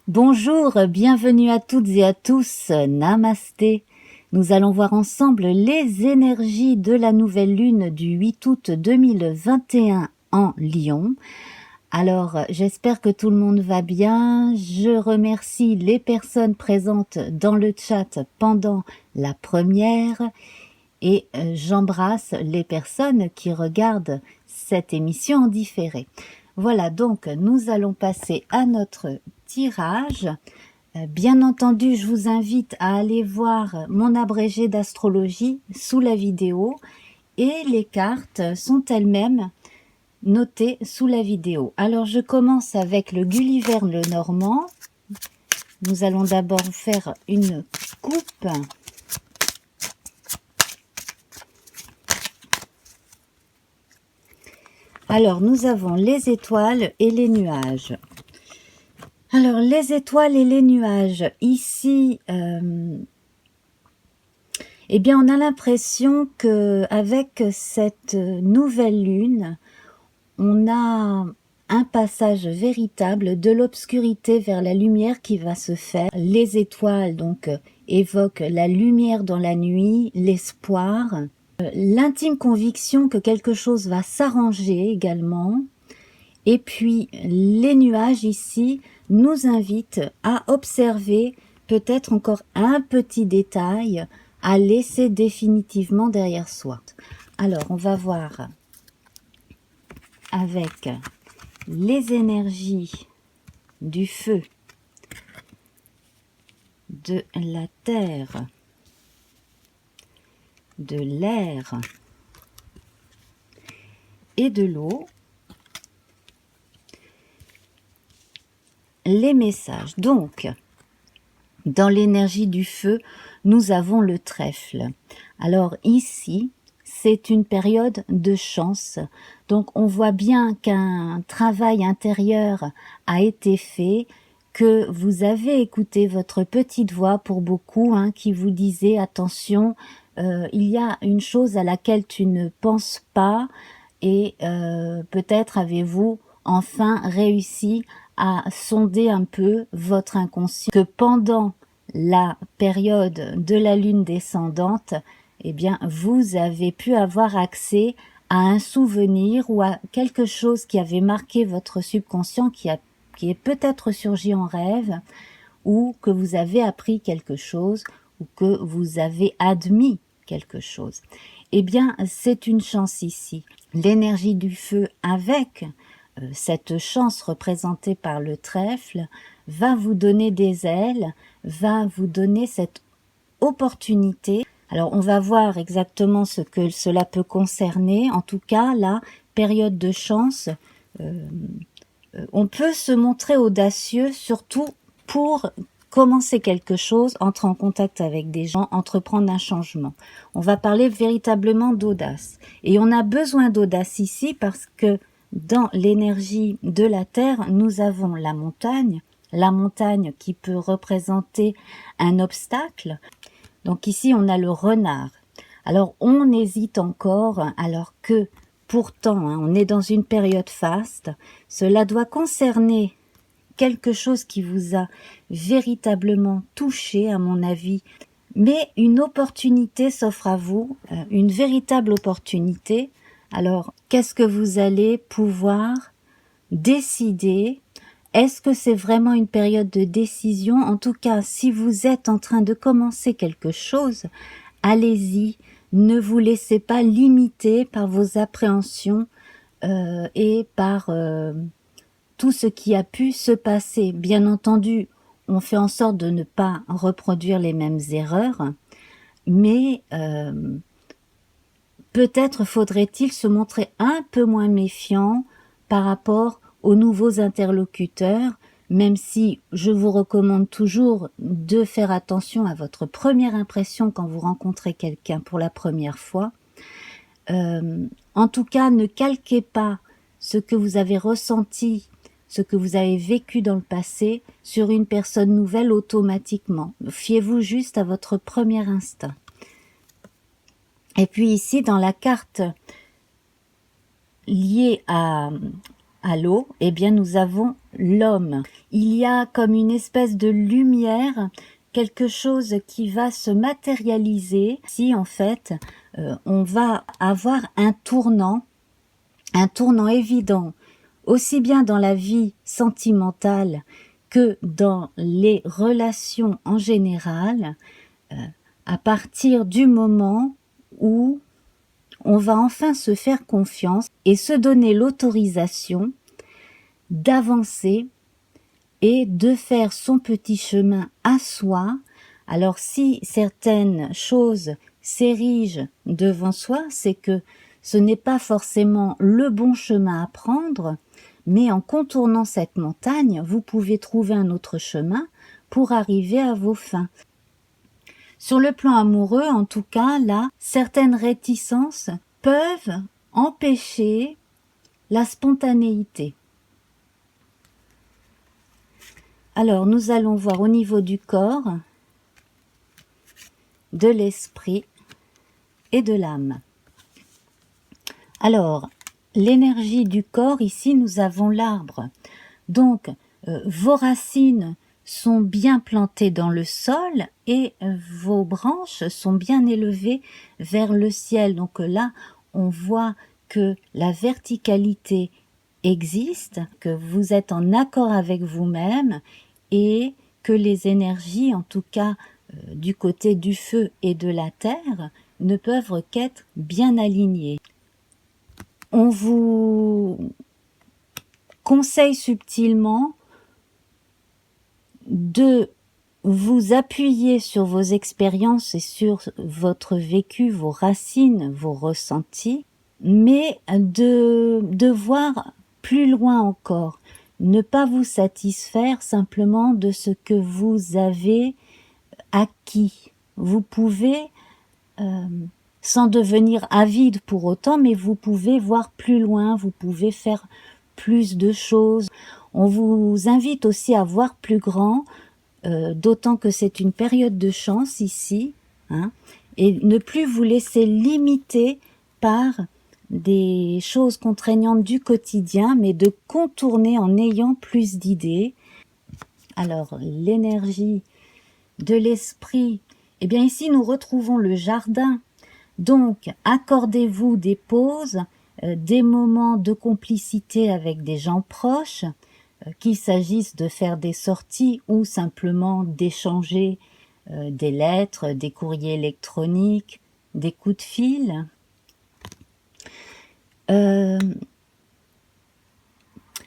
Bonjour, bienvenue à toutes et à tous, namasté. Nous allons voir ensemble les énergies de la nouvelle lune du 8 août 2021 en Lion. Alors, j'espère que tout le monde va bien. Je remercie les personnes présentes dans le chat pendant la première et j'embrasse les personnes qui regardent cette émission en différé. Voilà, donc nous allons passer à notre tirage. Bien entendu, je vous invite à aller voir mon abrégé d'astrologie sous la vidéo et les cartes sont elles-mêmes notées sous la vidéo. Alors, je commence avec le Gulliver le Normand. Nous allons d'abord faire une coupe. Alors, nous avons les étoiles et les nuages. Alors, les étoiles et les nuages, ici, eh bien, on a l'impression que avec cette nouvelle lune, on a un passage véritable de l'obscurité vers la lumière qui va se faire. Les étoiles, donc, évoquent la lumière dans la nuit, l'espoir, l'intime conviction que quelque chose va s'arranger également. Et puis, les nuages ici nous invitent à observer peut-être encore un petit détail à laisser définitivement derrière soi. Alors, on va voir avec les énergies du feu, de la terre, de l'air et de l'eau, les messages. Donc, dans l'énergie du feu, nous avons le trèfle. Alors ici, c'est une période de chance. Donc on voit bien qu'un travail intérieur a été fait, que vous avez écouté votre petite voix pour beaucoup qui vous disait attention, il y a une chose à laquelle tu ne penses pas et peut-être avez-vous enfin réussi à sonder un peu votre inconscient, que pendant la période de la lune descendante, eh bien, vous avez pu avoir accès à un souvenir ou à quelque chose qui avait marqué votre subconscient, qui est peut-être surgi en rêve, ou que vous avez appris quelque chose, ou que vous avez admis quelque chose. Eh bien, c'est une chance ici. L'énergie du feu avec cette chance représentée par le trèfle va vous donner des ailes, va vous donner cette opportunité. Alors on va voir exactement ce que cela peut concerner. En tout cas, la période de chance, on peut se montrer audacieux, surtout pour commencer quelque chose, entrer en contact avec des gens, entreprendre un changement. On va parler véritablement d'audace. Et on a besoin d'audace ici parce que dans l'énergie de la Terre, nous avons la montagne qui peut représenter un obstacle. Donc ici, on a le renard. Alors, on hésite encore, alors que pourtant, on est dans une période faste. Cela doit concerner quelque chose qui vous a véritablement touché, à mon avis. Mais une opportunité s'offre à vous, une véritable opportunité. Alors, qu'est-ce que vous allez pouvoir décider? Est-ce que c'est vraiment une période de décision? En tout cas, si vous êtes en train de commencer quelque chose, allez-y. Ne vous laissez pas limiter par vos appréhensions et par tout ce qui a pu se passer. Bien entendu, on fait en sorte de ne pas reproduire les mêmes erreurs, mais peut-être faudrait-il se montrer un peu moins méfiant par rapport aux nouveaux interlocuteurs, même si je vous recommande toujours de faire attention à votre première impression quand vous rencontrez quelqu'un pour la première fois. En tout cas, ne calquez pas ce que vous avez ressenti, ce que vous avez vécu dans le passé sur une personne nouvelle automatiquement. Fiez-vous juste à votre premier instinct. Et puis ici, dans la carte liée à à l'eau, eh bien nous avons l'homme. Il y a comme une espèce de lumière, quelque chose qui va se matérialiser. Si en fait, on va avoir un tournant évident, aussi bien dans la vie sentimentale que dans les relations en général, à partir du moment où on va enfin se faire confiance et se donner l'autorisation d'avancer et de faire son petit chemin à soi. Alors si certaines choses s'érigent devant soi, c'est que ce n'est pas forcément le bon chemin à prendre, mais en contournant cette montagne, vous pouvez trouver un autre chemin pour arriver à vos fins. Sur le plan amoureux, en tout cas, là, certaines réticences peuvent empêcher la spontanéité. Alors, nous allons voir au niveau du corps, de l'esprit et de l'âme. Alors, l'énergie du corps, ici, nous avons l'arbre. Donc, vos racines sont bien plantées dans le sol et vos branches sont bien élevées vers le ciel. Donc là, on voit que la verticalité existe, que vous êtes en accord avec vous-même et que les énergies, en tout cas du côté du feu et de la terre, ne peuvent qu'être bien alignées. On vous conseille subtilement de vous appuyer sur vos expériences et sur votre vécu, vos racines, vos ressentis, mais de voir plus loin encore. Ne pas vous satisfaire simplement de ce que vous avez acquis. Vous pouvez, sans devenir avide pour autant, mais vous pouvez voir plus loin, vous pouvez faire plus de choses. On vous invite aussi à voir plus grand, d'autant que c'est une période de chance ici, hein, et ne plus vous laisser limiter par des choses contraignantes du quotidien, mais de contourner en ayant plus d'idées. Alors, l'énergie de l'esprit, eh bien ici nous retrouvons le jardin. Donc, accordez-vous des pauses, des moments de complicité avec des gens proches, qu'il s'agisse de faire des sorties ou simplement d'échanger des lettres, des courriers électroniques, des coups de fil.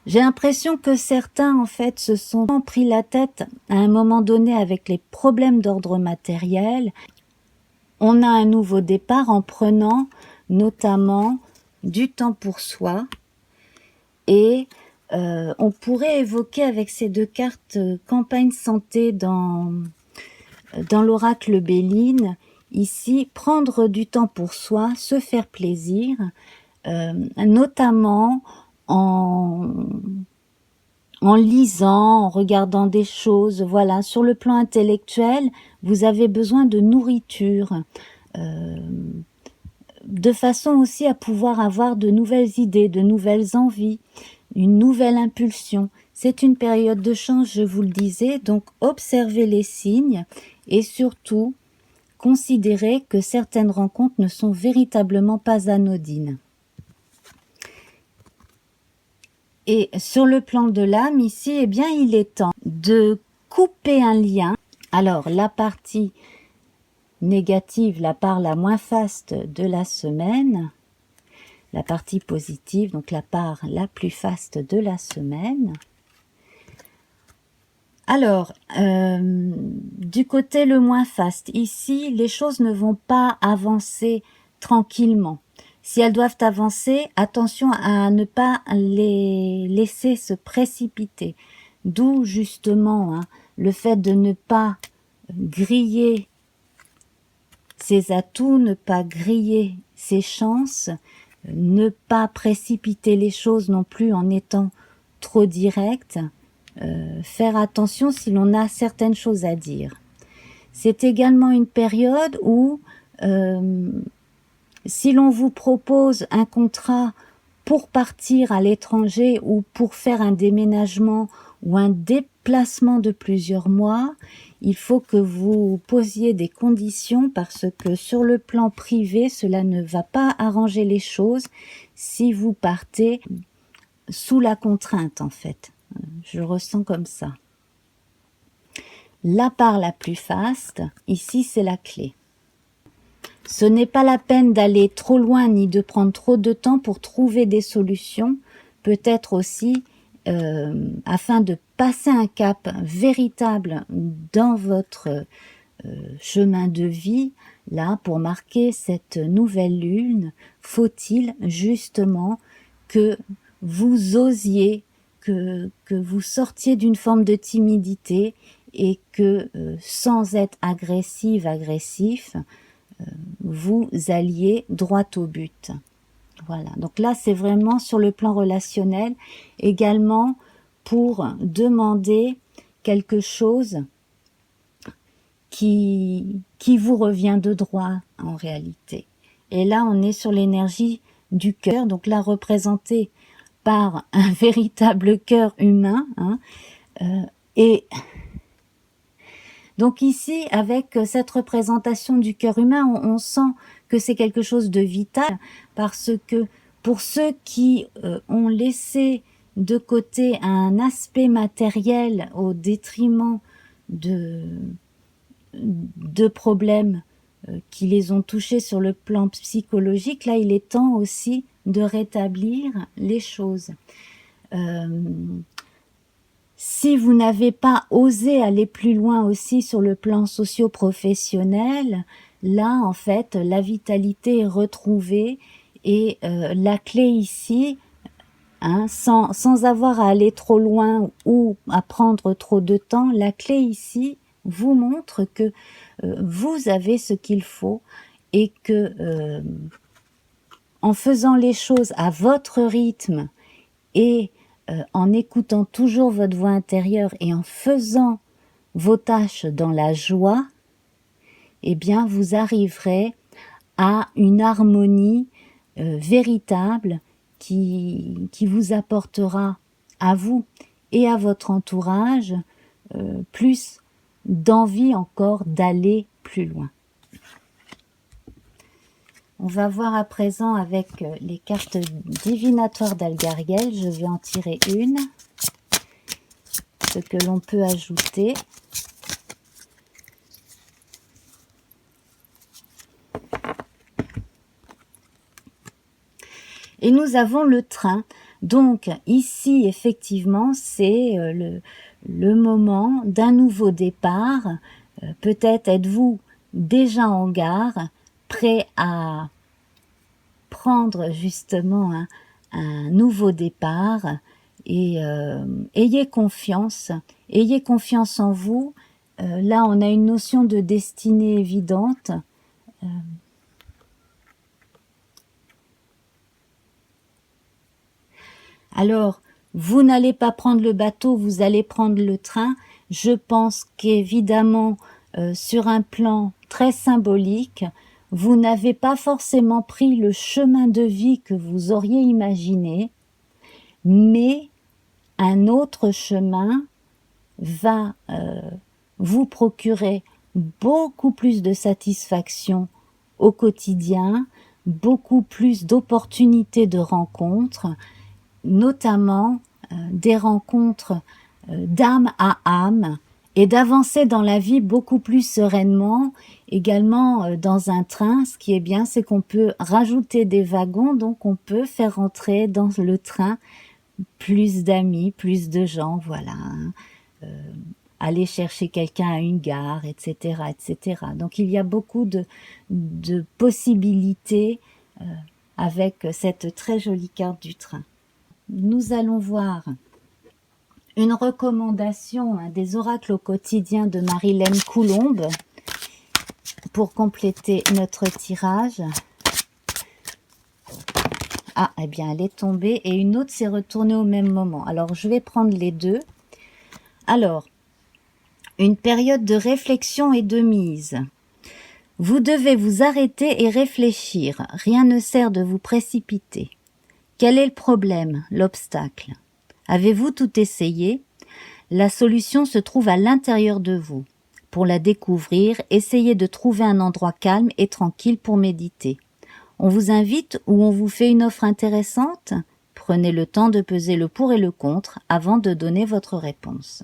J'ai l'impression que certains, en fait, se sont pris la tête à un moment donné avec les problèmes d'ordre matériel. On a un nouveau départ en prenant notamment du temps pour soi et on pourrait évoquer avec ces deux cartes campagne santé dans l'oracle Béline, ici, prendre du temps pour soi, se faire plaisir, notamment en lisant, en regardant des choses. Voilà, sur le plan intellectuel, vous avez besoin de nourriture, de façon aussi à pouvoir avoir de nouvelles idées, de nouvelles envies, une nouvelle impulsion. C'est une période de chance, je vous le disais, donc observez les signes et surtout considérez que certaines rencontres ne sont véritablement pas anodines. Et sur le plan de l'âme, ici, eh bien, il est temps de couper un lien. Alors, la partie négative, la part la moins faste de la semaine, la partie positive, donc la part la plus faste de la semaine. Alors, du côté le moins faste, ici, les choses ne vont pas avancer tranquillement. Si elles doivent avancer, attention à ne pas les laisser se précipiter. D'où justement le fait de ne pas griller ses atouts, ne pas griller ses chances, ne pas précipiter les choses non plus en étant trop direct, faire attention si l'on a certaines choses à dire. C'est également une période où si l'on vous propose un contrat pour partir à l'étranger ou pour faire un déménagement ou un déplacement de plusieurs mois, il faut que vous posiez des conditions parce que sur le plan privé, cela ne va pas arranger les choses si vous partez sous la contrainte en fait. Je ressens comme ça. La part la plus faste, ici c'est la clé. Ce n'est pas la peine d'aller trop loin ni de prendre trop de temps pour trouver des solutions, peut-être aussi afin de passer un cap véritable dans votre chemin de vie. Là, pour marquer cette nouvelle lune, faut-il justement que vous osiez, que vous sortiez d'une forme de timidité et que sans être agressif, vous alliez droit au but. Voilà, donc là c'est vraiment sur le plan relationnel, également pour demander quelque chose qui vous revient de droit en réalité. Et là on est sur l'énergie du cœur, donc là représenté par un véritable cœur humain, hein, et donc ici, avec cette représentation du cœur humain, on sent que c'est quelque chose de vital, parce que pour ceux qui ont laissé de côté un aspect matériel au détriment de problèmes qui les ont touchés sur le plan psychologique, là il est temps aussi de rétablir les choses. Si vous n'avez pas osé aller plus loin aussi sur le plan socio-professionnel, là en fait la vitalité est retrouvée et la clé ici, hein, sans avoir à aller trop loin ou à prendre trop de temps, la clé ici vous montre que vous avez ce qu'il faut et que en faisant les choses à votre rythme et en écoutant toujours votre voix intérieure et en faisant vos tâches dans la joie, eh bien vous arriverez à une harmonie véritable qui vous apportera à vous et à votre entourage plus d'envie encore d'aller plus loin. On va voir à présent avec les cartes divinatoires d'Algariel. Je vais en tirer une. Ce que l'on peut ajouter. Et nous avons le train. Donc ici, effectivement, c'est le moment d'un nouveau départ. Peut-être êtes-vous déjà en gare, prêt à prendre justement un nouveau départ et ayez confiance en vous. Là on a une notion de destinée évidente. Alors vous n'allez pas prendre le bateau, vous allez prendre le train. Je pense qu'évidemment sur un plan très symbolique, vous n'avez pas forcément pris le chemin de vie que vous auriez imaginé, mais un autre chemin va vous procurer beaucoup plus de satisfaction au quotidien, beaucoup plus d'opportunités de rencontres, notamment des rencontres d'âme à âme, et d'avancer dans la vie beaucoup plus sereinement, également dans un train. Ce qui est bien, c'est qu'on peut rajouter des wagons, donc on peut faire rentrer dans le train plus d'amis, plus de gens, voilà. Aller chercher quelqu'un à une gare, etc., etc. Donc il y a beaucoup de possibilités avec cette très jolie carte du train. Nous allons voir une recommandation des oracles au quotidien de Marilène Coulombe pour compléter notre tirage. Ah, eh bien, elle est tombée et une autre s'est retournée au même moment. Alors, je vais prendre les deux. Alors, une période de réflexion et de mise. Vous devez vous arrêter et réfléchir. Rien ne sert de vous précipiter. Quel est le problème, l'obstacle? Avez-vous tout essayé? La solution se trouve à l'intérieur de vous. Pour la découvrir, essayez de trouver un endroit calme et tranquille pour méditer. On vous invite ou on vous fait une offre intéressante? Prenez le temps de peser le pour et le contre avant de donner votre réponse.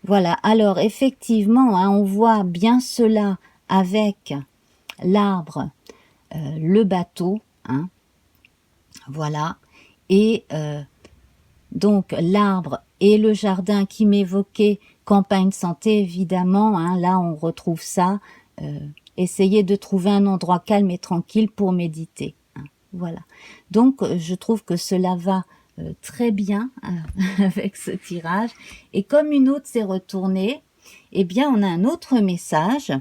Voilà, alors effectivement, hein, on voit bien cela avec l'arbre, le bateau, hein, voilà, et donc l'arbre et le jardin qui m'évoquait campagne santé, évidemment, hein, là on retrouve ça, essayez de trouver un endroit calme et tranquille pour méditer, hein, voilà. Donc je trouve que cela va très bien avec ce tirage, et comme une autre s'est retournée, eh bien on a un autre message.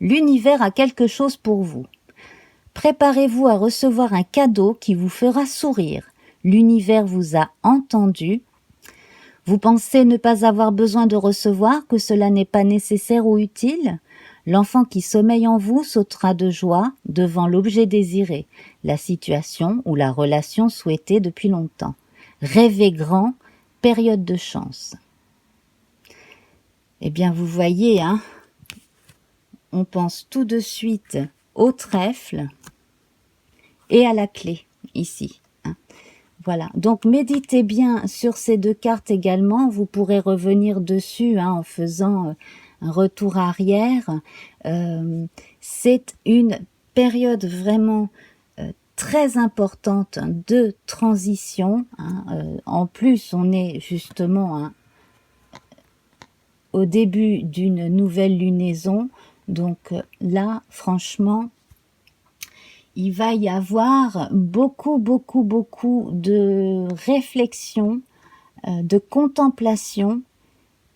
L'univers a quelque chose pour vous. Préparez-vous à recevoir un cadeau qui vous fera sourire. L'univers vous a entendu. Vous pensez ne pas avoir besoin de recevoir, que cela n'est pas nécessaire ou utile? L'enfant qui sommeille en vous sautera de joie devant l'objet désiré, la situation ou la relation souhaitée depuis longtemps. Rêvez grand, période de chance. Eh bien, vous voyez, hein, on pense tout de suite au trèfle et à la clé, ici. Hein. Voilà, donc méditez bien sur ces deux cartes également, vous pourrez revenir dessus hein, en faisant un retour arrière. C'est une période vraiment très importante de transition. Hein. En plus, on est justement hein, au début d'une nouvelle lunaison, donc là, franchement, il va y avoir beaucoup de réflexion, de contemplation,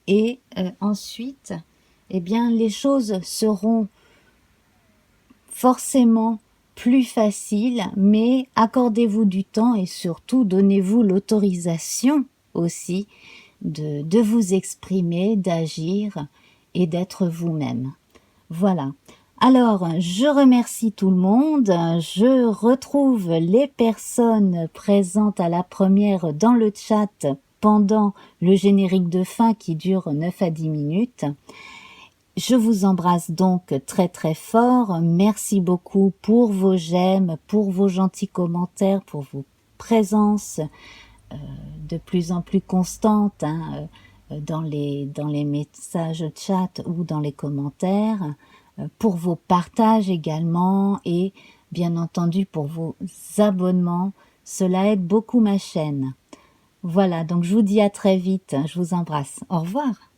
et ensuite, eh bien, les choses seront forcément plus faciles, mais accordez-vous du temps et surtout donnez-vous l'autorisation aussi de vous exprimer, d'agir et d'être vous-même. Voilà. Alors, je remercie tout le monde. Je retrouve les personnes présentes à la première dans le chat pendant le générique de fin qui dure 9 à 10 minutes. Je vous embrasse donc très fort. Merci beaucoup pour vos j'aime, pour vos gentils commentaires, pour vos présences de plus en plus constantes hein, dans les messages chat ou dans les commentaires, pour vos partages également et bien entendu pour vos abonnements. Cela aide beaucoup ma chaîne. Voilà, donc je vous dis à très vite. Je vous embrasse. Au revoir.